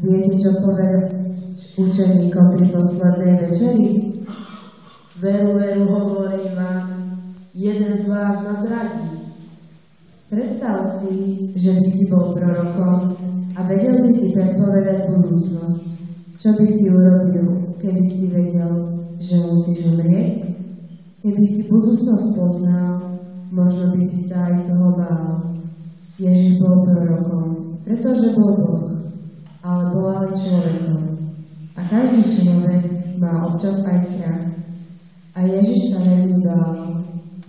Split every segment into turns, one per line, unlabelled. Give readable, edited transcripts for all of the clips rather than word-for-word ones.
Viete, čo povedal učeníkom pri poslednej večeri?
Veru, veru, hovorím vám, jeden z vás ma zradí.
Predstav si, že by si bol prorokom a vedel by si predpovedať budúcnosť. Čo by si urobil, keby si vedel, že musíš umrieť? Keby si budúcnosť poznal, možno by si sa aj toho bál. Ježiš bol prorokom, pretože bol Boh, ale bol aj človekom. A každý človek má občas aj strach. A Ježiš sa veľmi bál,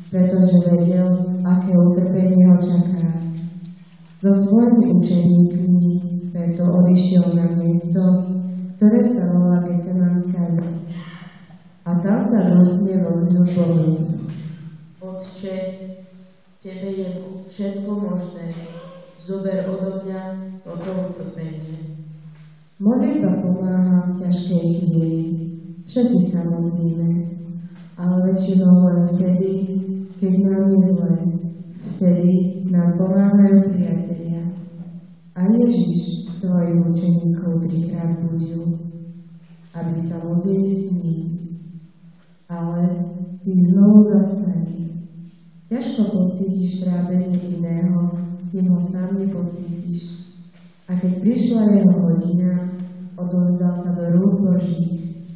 pretože vedel, aké utrpenie ho čaká. So svojimi učeníkmi preto odišiel na miesto, ktoré sa volá Getsemanská zem. A tam sa rozsmieval k Bohu.
Otče, tebe je všetko možné, zober odo mňa toto utrpenie.
Modlitba pomáha v ťažkej chvíli. Všetci sa modlíme, ale väčšinou len vtedy, keď nám je zle. Vtedy nám pomáhajú priatelia. A Ježiš svojich učeníkov 3-krát budil, aby sa modlili s ním. Ale ich znovu zastaví. Ťažko pocítiš trápenie iného, kým ho sám nepocítiš. A keď prišla jeho hodina, odovzdal sa do rúk Božích.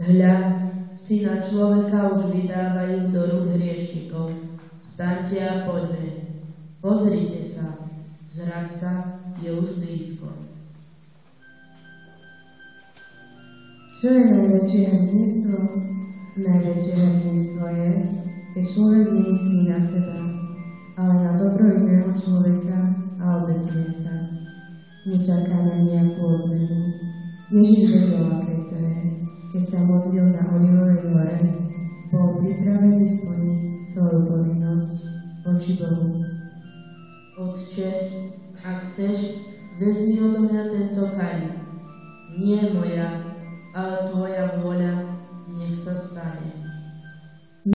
Hľa, Syna človeka už vydávajú do rúk hriešnikov. Vstaňte a poďme. Pozrite sa, zradca je už blízko.
Čo je najväčšie hrdinstvo? Najväčšie hrdinstvo je, keď človek nemyslí na seba, ale na dobro iného človeka a obetuje sa. Nečaká na nejakú odmenu. Ježiš vedel, aké to je. Keď sa modlil na Olivovej hore, bol pripravený splniť svoju povinnosť voči Bohu.
Otče, ak chceš, vezmi odo mňa tento kalich. Nie moja, ale tvoja vôľa